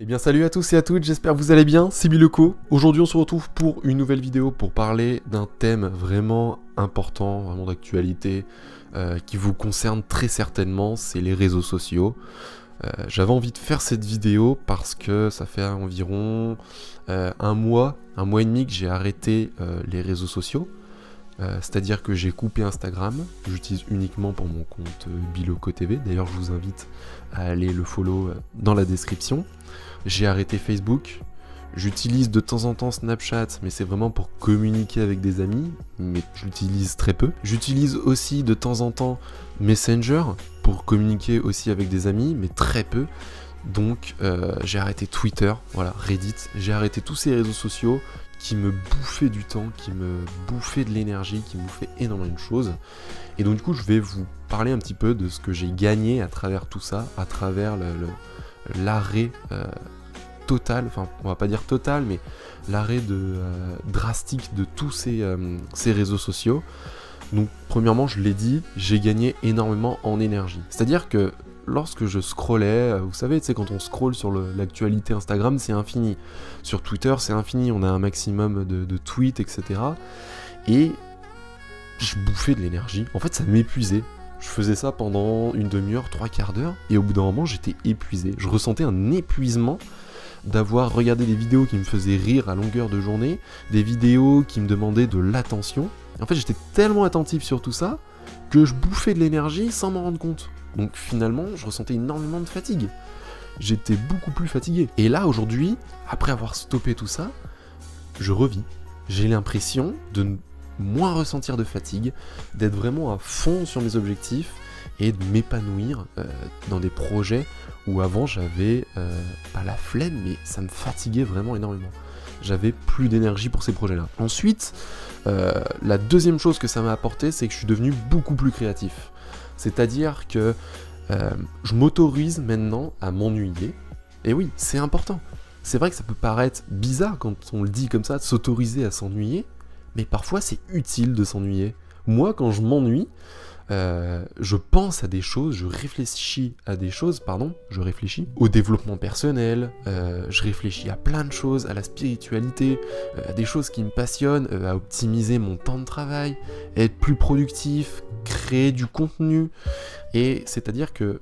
Eh bien salut à tous et à toutes, j'espère que vous allez bien, c'est Bileco. Aujourd'hui on se retrouve pour une nouvelle vidéo pour parler d'un thème vraiment important, vraiment d'actualité, qui vous concerne très certainement, c'est les réseaux sociaux. J'avais envie de faire cette vidéo parce que ça fait environ un mois et demi que j'ai arrêté les réseaux sociaux. C'est-à-dire que j'ai coupé Instagram, j'utilise uniquement pour mon compte Bileco TV, d'ailleurs je vous invite à aller le follow dans la description. J'ai arrêté Facebook, j'utilise de temps en temps Snapchat, mais c'est vraiment pour communiquer avec des amis, mais je l'utilise très peu. J'utilise aussi de temps en temps Messenger, pour communiquer aussi avec des amis, mais très peu. Donc j'ai arrêté Twitter, voilà, Reddit, j'ai arrêté tous ces réseaux sociaux qui me bouffaient du temps, qui me bouffaient de l'énergie, qui me bouffaient énormément de choses. Et donc du coup je vais vous parler un petit peu de ce que j'ai gagné à travers tout ça, à travers l'arrêt total, enfin on va pas dire total, mais l'arrêt drastique de tous ces réseaux sociaux. Donc premièrement, je l'ai dit, j'ai gagné énormément en énergie. C'est-à-dire que lorsque je scrollais, vous savez, tu sais, quand on scrolle sur l'actualité Instagram, c'est infini. Sur Twitter, c'est infini, on a un maximum de tweets, etc. Et je bouffais de l'énergie. En fait, ça m'épuisait. Je faisais ça pendant une demi-heure, 3/4 d'heure, et au bout d'un moment, j'étais épuisé. Je ressentais un épuisement d'avoir regardé des vidéos qui me faisaient rire à longueur de journée, des vidéos qui me demandaient de l'attention. En fait, j'étais tellement attentif sur tout ça que je bouffais de l'énergie sans m'en rendre compte. Donc finalement, je ressentais énormément de fatigue. J'étais beaucoup plus fatigué. Et là, aujourd'hui, après avoir stoppé tout ça, je revis. J'ai l'impression de moins ressentir de fatigue, d'être vraiment à fond sur mes objectifs et de m'épanouir dans des projets où avant j'avais pas la flemme, mais ça me fatiguait vraiment énormément. J'avais plus d'énergie pour ces projets-là. Ensuite, la deuxième chose que ça m'a apporté, c'est que je suis devenu beaucoup plus créatif. C'est-à-dire que je m'autorise maintenant à m'ennuyer. Et oui, c'est important. C'est vrai que ça peut paraître bizarre quand on le dit comme ça, de s'autoriser à s'ennuyer, mais parfois c'est utile de s'ennuyer. Moi, quand je m'ennuie, je pense à des choses, je réfléchis au développement personnel, je réfléchis à plein de choses, à la spiritualité, à des choses qui me passionnent, à optimiser mon temps de travail, être plus productif, créer du contenu. Et c'est-à-dire que,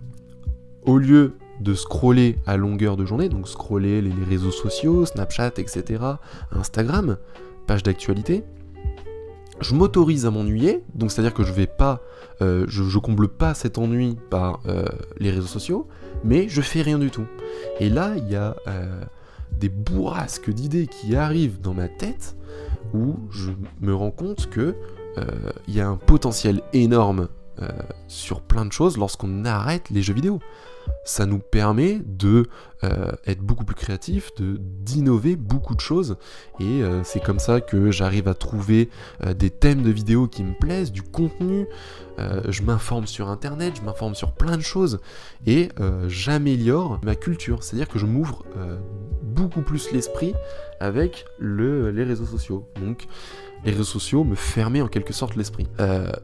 au lieu de scroller à longueur de journée, donc scroller les réseaux sociaux, Snapchat, etc., Instagram, page d'actualité, je m'autorise à m'ennuyer, donc c'est-à-dire que je vais pas, je comble pas cet ennui par les réseaux sociaux, mais je fais rien du tout. Et là, il y a des bourrasques d'idées qui arrivent dans ma tête, où je me rends compte que il y a un potentiel énorme sur plein de choses lorsqu'on arrête les jeux vidéo. Ça nous permet de être beaucoup plus créatif, d'innover beaucoup de choses, et c'est comme ça que j'arrive à trouver des thèmes de vidéos qui me plaisent, du contenu, je m'informe sur internet, je m'informe sur plein de choses, et j'améliore ma culture, c'est-à-dire que je m'ouvre beaucoup plus l'esprit avec les réseaux sociaux. Donc les réseaux sociaux me fermaient en quelque sorte l'esprit.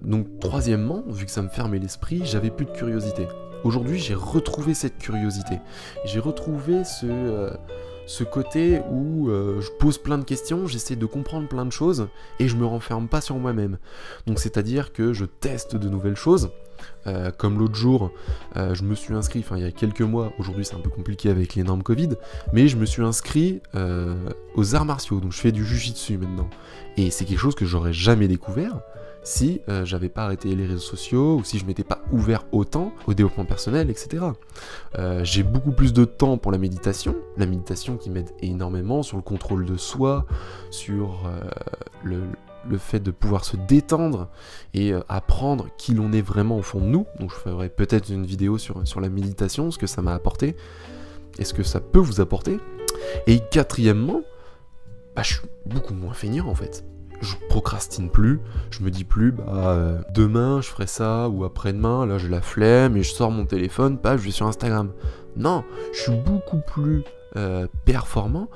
Donc troisièmement, vu que ça me fermait l'esprit, j'avais plus de curiosité. Aujourd'hui, j'ai retrouvé cette curiosité. J'ai retrouvé ce côté où je pose plein de questions, j'essaie de comprendre plein de choses, et je me renferme pas sur moi-même. Donc c'est-à-dire que je teste de nouvelles choses. Comme l'autre jour, je me suis inscrit, il y a quelques mois, aujourd'hui c'est un peu compliqué avec les normes Covid, mais je me suis inscrit aux arts martiaux, donc je fais du jujitsu maintenant. Et c'est quelque chose que j'aurais jamais découvert si j'avais pas arrêté les réseaux sociaux, ou si je m'étais pas ouvert autant au développement personnel, etc. J'ai beaucoup plus de temps pour la méditation qui m'aide énormément sur le contrôle de soi, sur le fait de pouvoir se détendre et apprendre qui l'on est vraiment au fond de nous. Donc je ferai peut-être une vidéo sur la méditation, ce que ça m'a apporté, et ce que ça peut vous apporter. Et quatrièmement, je suis beaucoup moins feignant en fait. Je procrastine plus, je me dis plus demain je ferai ça, ou après-demain, là j'ai la flemme et je sors mon téléphone, je vais sur Instagram. Non, je suis beaucoup plus performant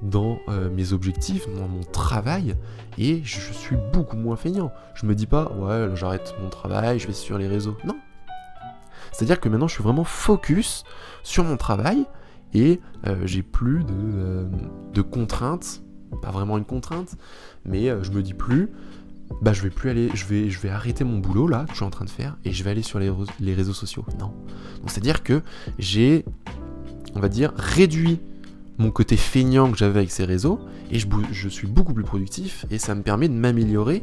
dans mes objectifs, dans mon travail, et je suis beaucoup moins feignant. Je me dis pas, ouais, là, j'arrête mon travail, je vais sur les réseaux. Non. C'est-à-dire que maintenant, je suis vraiment focus sur mon travail, et j'ai plus de contraintes, pas vraiment une contrainte, mais je me dis plus, bah je vais plus aller, je vais arrêter mon boulot là que je suis en train de faire et je vais aller sur les réseaux sociaux. Non. Donc c'est-à-dire que j'ai, on va dire, réduit mon côté feignant que j'avais avec ces réseaux et je suis beaucoup plus productif et ça me permet de m'améliorer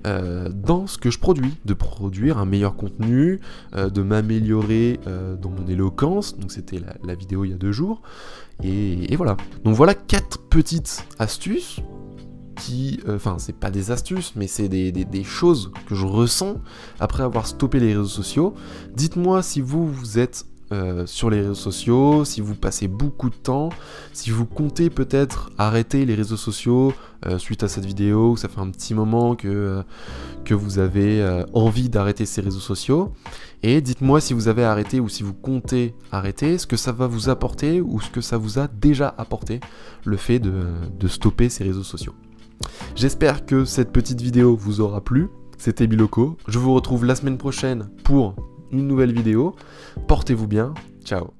dans ce que je produis, de produire un meilleur contenu, de m'améliorer dans mon éloquence. Donc c'était la vidéo il y a 2 jours et voilà. Donc voilà 4 petites astuces qui, enfin c'est pas des astuces mais c'est des choses que je ressens après avoir stoppé les réseaux sociaux. Dites-moi si vous êtes sur les réseaux sociaux, si vous passez beaucoup de temps, si vous comptez peut-être arrêter les réseaux sociaux suite à cette vidéo, ça fait un petit moment que vous avez envie d'arrêter ces réseaux sociaux, et dites-moi si vous avez arrêté ou si vous comptez arrêter, ce que ça va vous apporter ou ce que ça vous a déjà apporté, le fait de stopper ces réseaux sociaux. J'espère que cette petite vidéo vous aura plu, c'était Biloko, je vous retrouve la semaine prochaine pour une nouvelle vidéo. Portez-vous bien, ciao.